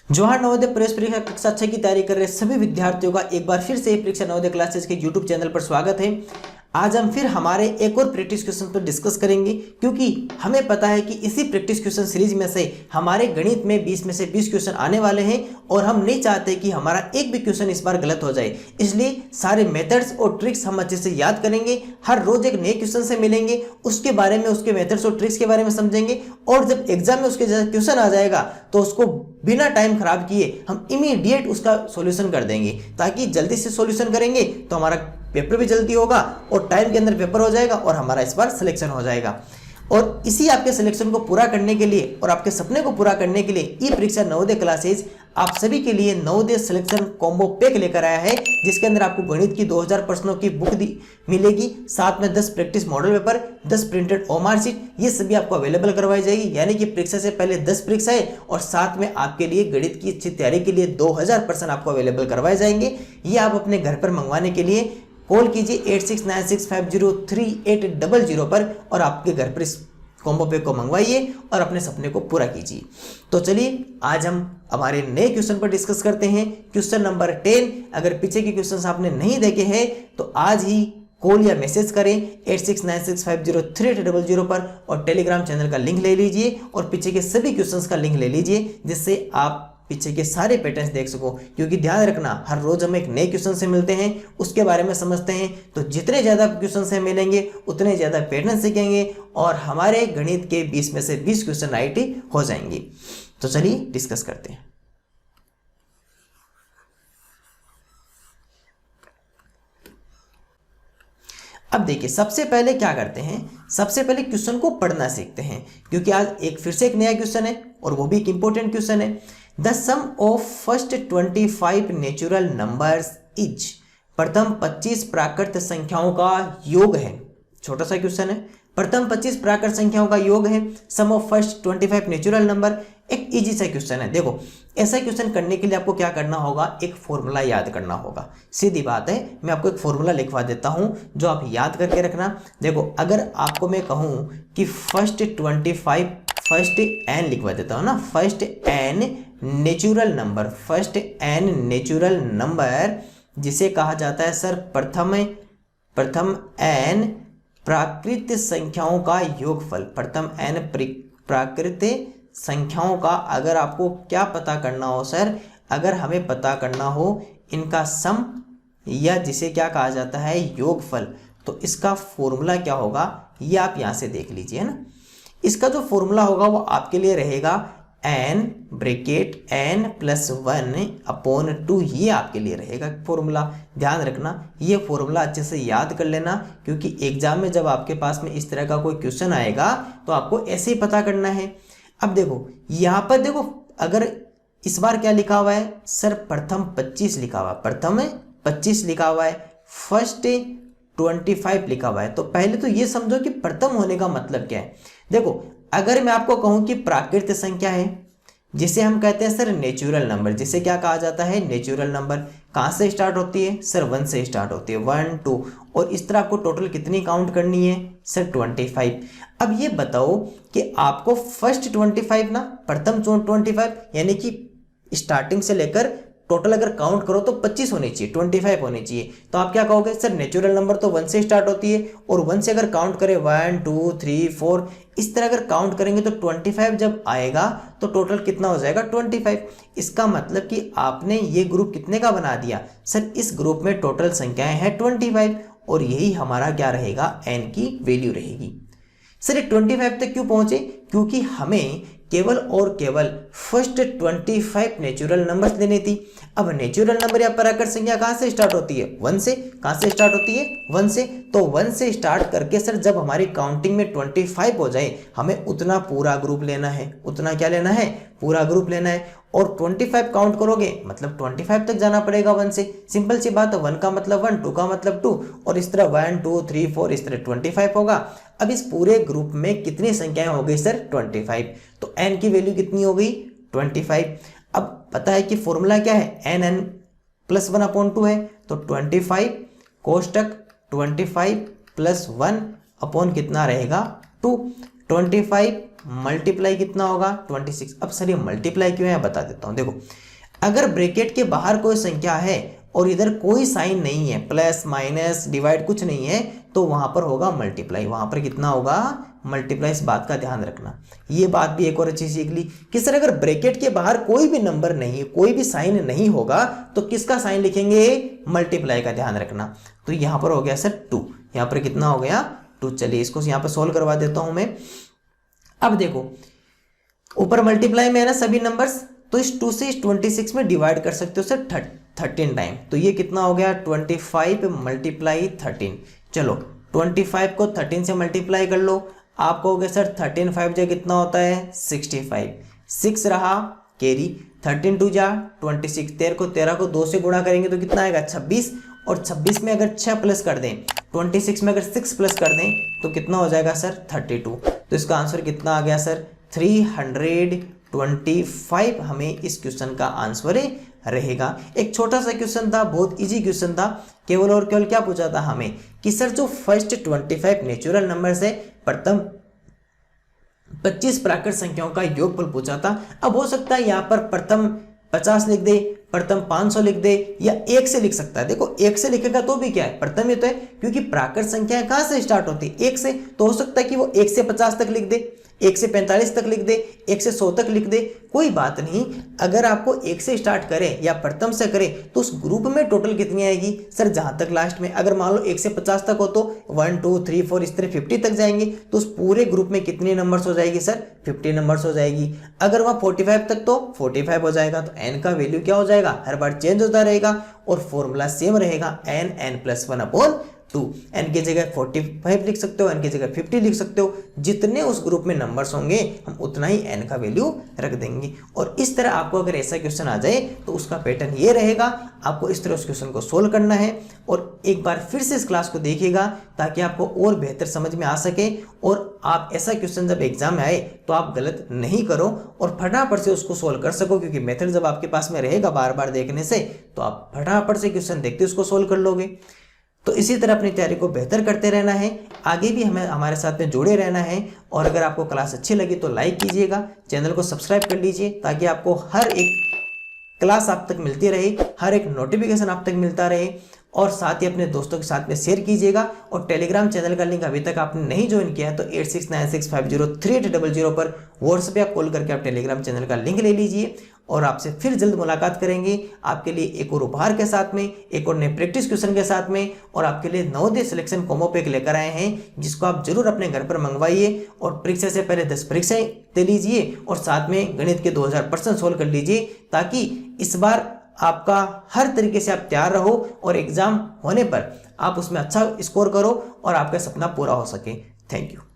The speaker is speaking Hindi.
जवाहर नवोदय प्रवेश परीक्षा कक्षा 6 की तैयारी कर रहे सभी विद्यार्थियों का एक बार फिर से परीक्षा नवोदय क्लासेस के यूट्यूब चैनल पर स्वागत है। आज हम फिर हमारे एक और प्रैक्टिस क्वेश्चन पर डिस्कस करेंगे, क्योंकि हमें पता है कि इसी प्रैक्टिस क्वेश्चन सीरीज में से हमारे गणित में 20 में से 20 क्वेश्चन आने वाले हैं और हम नहीं चाहते कि हमारा एक भी क्वेश्चन इस बार गलत हो जाए। इसलिए सारे मेथड्स और ट्रिक्स हम अच्छे से याद करेंगे। हर रोज एक नए क्वेश्चन से मिलेंगे, उसके बारे में, उसके मेथड्स और ट्रिक्स के बारे में समझेंगे और जब एग्जाम में उसके जैसा क्वेश्चन आ जाएगा तो उसको बिना टाइम खराब किए हम इमीडिएट उसका सॉल्यूशन कर देंगे, ताकि जल्दी से सॉल्यूशन करेंगे तो हमारा पेपर भी जल्दी होगा और टाइम के अंदर पेपर हो जाएगा और हमारा इस बार सिलेक्शन हो जाएगा। और इसी आपके सिलेक्शन को पूरा करने के लिए और आपके सपने को पूरा करने के लिए ई परीक्षा नवोदय क्लासेज आप सभी के लिए नवोदय सिलेक्शन कॉम्बो पैक लेकर आया है, जिसके अंदर आपको गणित की 2000 प्रश्नों की बुक मिलेगी, साथ में 10 practice model paper, 10 printed OMR sheet, ये सभी आपको अवेलेबल करवाई जाएगी। यानी कि परीक्षा से पहले 10 परीक्षाएं और साथ में आपके लिए गणित की अच्छी तैयारी के लिए 2000 प्रश्न आपको अवेलेबल करवाए जाएंगे। ये आप अपने घर पर मंगवाने के लिए कॉल कीजिए 8696503800 पर और आपके घर पर इस कॉम्बो पैक को मंगवाइए और अपने सपने को पूरा कीजिए। तो चलिए आज हम हमारे नए क्वेश्चन पर डिस्कस करते हैं। Question number 10। अगर पीछे के क्वेश्चंस आपने नहीं देखे हैं तो आज ही कॉल या मैसेज करें 8696503800 पर और टेलीग्राम चैनल का लिंक ले लीजिए और पीछे के सभी क्वेश्चंस का लिंक ले लीजिए, जिससे आप पीछे के सारे पैटर्न्स देख सको। क्योंकि ध्यान रखना, हर रोज हम एक नए क्वेश्चन से मिलते हैं, उसके बारे में समझते हैं, तो जितने ज्यादा क्वेश्चन से मिलेंगे उतने ज्यादा पैटर्न सीखेंगे और हमारे गणित के 20 में से 20 क्वेश्चन राइट हो जाएंगे। तो चलिए डिस्कस करते हैं। अब देखिए, सबसे पहले क्या करते हैं, सबसे पहले क्वेश्चन को पढ़ना सीखते हैं, क्योंकि आज फिर से एक नया क्वेश्चन है और वो भी एक इंपॉर्टेंट क्वेश्चन है। The sum of first 25 natural numbers is, प्रथम 25 प्राकृत संख्याओं का योग है। छोटा सा क्वेश्चन है, प्रथम 25 प्राकृत संख्याओं का योग है, सम ऑफ फर्स्ट 25 नेचुरल नंबर। एक इजी सा क्वेश्चन है। देखो, ऐसा क्वेश्चन करने के लिए आपको क्या करना होगा, एक फॉर्मूला याद करना होगा। सीधी बात है, मैं आपको एक फॉर्मूला लिखवा देता हूं जो आप याद करके रखना। देखो, अगर आपको मैं कहूं कि फर्स्ट 25, फर्स्ट एन लिखवा देता हूं ना, first n natural number, first n natural number जिसे कहा जाता है सर प्रथम एन प्राकृत संख्याओं का योगफल। प्रथम एन प्राकृत संख्याओं का अगर आपको क्या पता करना हो सर, अगर हमें पता करना हो इनका सम या जिसे क्या कहा जाता है योगफल, तो इसका फॉर्मूला क्या होगा ये आप यहां से देख लीजिए, है ना। इसका जो फॉर्मूला होगा वो आपके लिए रहेगा n ब्रैकेट n + 1/2, ये आपके लिए रहेगा फॉर्मूला। ध्यान रखना, ये फॉर्मूला अच्छे से याद कर लेना, क्योंकि एग्जाम में जब आपके पास में इस तरह का कोई क्वेश्चन आएगा तो आपको ऐसे ही पता करना है। अब देखो, यहाँ पर देखो, अगर इस बार क्या लिखा हुआ है सर, प्रथम 25 लिखा हुआ है, प्रथम 25 लिखा हुआ है, फर्स्ट 25 लिखा हुआ है। तो पहले तो ये समझो कि प्रथम होने का मतलब क्या है। देखो, अगर मैं आपको कहूं कि प्राकृत संख्या है, जिसे हम कहते हैं सर नेचुरल नंबर, जिसे क्या कहा जाता है नेचुरल नंबर, कहां से स्टार्ट होती है सर 1 से स्टार्ट होती है, 1 2, और इस तरह आपको टोटल कितनी काउंट करनी है सर 25। अब ये बताओ कि आपको फर्स्ट 25 ना, प्रथम 25 यानी कि स्टार्टिंग से लेकर टोटल अगर काउंट करो तो 25 होनी चाहिए, 25 होनी चाहिए। तो आप क्या कहोगे सर नेचुरल नंबर तो 1 से स्टार्ट होती है और 1 से अगर काउंट करें 1 2 3 4 इस तरह अगर काउंट करेंगे तो 25 जब आएगा तो टोटल कितना हो जाएगा 25। इसका मतलब कि आपने ये ग्रुप कितने का बना दिया सर, इस ग्रुप में टोटल संख्याएं हैं 25 और यही हमारा क्या रहेगा n की वैल्यू रहेगी। सर ये 25 तक क्यों पहुंचे, क्योंकि हमें केवल और केवल फर्स्ट 25 नेचुरल नंबर्स लेनी थी। अब नेचुरल नंबर या प्राकृत संख्या कहां से स्टार्ट होती है 1 से, कहां से स्टार्ट होती है 1 से, तो 1 से स्टार्ट करके सर जब हमारी काउंटिंग में 25 हो जाए हमें उतना पूरा ग्रुप लेना है, उतना क्या लेना है पूरा ग्रुप लेना है। और 25 काउंट करोगे मतलब 25 तक जाना पड़ेगा 1 से, सिंपल सी बात है, 1 का मतलब 1, 2 का मतलब 2 और इस तरह 1 2 3 4 इस तरह 25 होगा। अब इस पूरे ग्रुप में कितनी संख्याएं हो गई सर 25, तो n की वैल्यू कितनी हो गई 25। अब पता है कि फॉर्मूला क्या है n + 1/2 है, तो 25 कोष्टक 25 + 1 अपॉन कितना रहेगा 2, 25 मल्टीप्लाई कितना होगा 26। अब सर ये मल्टीप्लाई क्यों है बता देता हूँ। देखो अगर ब्रैकेट के बाहर कोई संख्या है और इधर कोई साइन नहीं है, प्लस माइनस डिवाइड कुछ नहीं है, तो वहां पर होगा मल्टीप्लाई। वहां पर कितना होगा मल्टीप्लाई। इस बात का ध्यान रखना। ये बात भी एक और अच्छी सीख ली कि सर अगर ब्रैकेट के बाहर कोई भी नंबर नहीं है, कोई भी साइन नहीं होगा, तो किसका साइन लिखेंगे मल्टीप्लाई का ध्यान रखना। तो यहां पर हो गया सर 2, यहां पर कितना हो गया 2। चलिए इसको यहां पर सोल्व करवा देता हूं मैं। अब देखो ऊपर मल्टीप्लाई में है ना सभी नंबर्स, तो इस 2 से इस 26 में डिवाइड कर सकते हो सर 13 टाइम। तो ये कितना हो गया 25 मल्टीप्लाई 13। चलो 25 को 13 से मल्टीप्लाई कर लो। आप कहोगे सर 13 5 जा कितना होता है 65, 6 रहा कैरी, 13 2 जा 26, 13 को 2 से गुणा करेंगे तो कितना आएगा 26, और 26 में अगर 6 प्लस कर दें, 26 में अगर 6 प्लस कर दें तो कितना हो जाएगा सर 32। तो इसका आंसर कितना आ गया सर 325 हमें इस क्वेश्चन का आंसर रहेगा। एक छोटा सा क्वेश्चन था, बहुत इजी क्वेश्चन था। केवल और केवल क्या पूछा था हमें कि सर जो फर्स्ट 25 नेचुरल नंबर से प्रथम 25 प्राकृत संख्याओं का योगफल पूछा था। अब हो सकता है यहाँ पर प्रथम 50 लिख दे, प्रथम 500 लिख दे, या 1 से लिख सकता है। देखो 1 से लिखेगा तो भी क्या है प्रथम ही तो है, क्योंकि प्राकृत संख्याएं कहां से स्टार्ट होती है 1 से। तो हो सकता है कि वो 1 से 50 तक लिख दे, 1 से 45 तक लिख दे, 1 से 100 तक लिख दे, कोई बात नहीं। अगर आपको 1 से स्टार्ट करें या प्रथम से करें तो उस ग्रुप में टोटल कितनी आएगी सर जहां तक लास्ट में, अगर मान लो 1 से 50 तक हो तो 1 2 3 4 इस तरह 50 तक जाएंगे, तो उस पूरे ग्रुप में कितनी नंबर्स हो जाएगी सर 50 नंबर्स हो जाएगी। अगर वहां 45 तक तो 45 हो जाएगा। तो n का वैल्यू क्या हो जाएगा हर बार चेंज होता रहेगा और फॉर्मूला सेम रहेगा n+1/2। n की जगह 45 लिख सकते हो, n की जगह 50 लिख सकते हो। जितने उस ग्रुप में नंबर्स होंगे हम उतना ही n का वैल्यू रख देंगे। और इस तरह आपको अगर ऐसा क्वेश्चन आ जाए तो उसका पैटर्न ये रहेगा, आपको इस तरह उस क्वेश्चन को सोल्व करना है। और एक बार फिर से इस क्लास को देखिएगा ताकि आपको और बेहतर समझ में आ सके, और आप ऐसा क्वेश्चन जब एग्जाम में आए तो आप गलत नहीं करो और फटाफट से उसको सोल्व कर सको, क्योंकि मेथड जब आपके पास में रहेगा बार बार देखने से तो आप फटाफट से क्वेश्चन देखते उसको सोल्व कर लोगे। तो इसी तरह अपनी तैयारी को बेहतर करते रहना है, आगे भी हमें हमारे साथ में जुड़े रहना है। और अगर आपको क्लास अच्छी लगी तो लाइक कीजिएगा, चैनल को सब्सक्राइब कर लीजिए ताकि आपको हर एक क्लास आप तक मिलती रहे, हर एक नोटिफिकेशन आप तक मिलता रहे। और साथ ही अपने दोस्तों के साथ में शेयर कीजिएगा। और टेलीग्राम चैनल का लिंक अभी तक आपने नहीं ज्वाइन किया है तो 8696503800 पर व्हाट्सएप या कॉल करके आप टेलीग्राम चैनल का लिंक ले लीजिए। और आपसे फिर जल्द मुलाकात करेंगे आपके लिए एक और उपहार के साथ में, एक और नए प्रैक्टिस क्वेश्चन के साथ में। और आपके लिए नवोदय सिलेक्शन कॉम्बो पैक लेकर आए हैं जिसको आप जरूर अपने घर पर मंगवाइए और परीक्षा से पहले 10 परीक्षाएं दे लीजिए और साथ में गणित के 2000 प्रश्न सोल्व कर लीजिए, ताकि इस बार आपका हर तरीके से आप तैयार रहो और एग्जाम होने पर आप उसमें अच्छा स्कोर करो और आपका सपना पूरा हो सके। Thank you.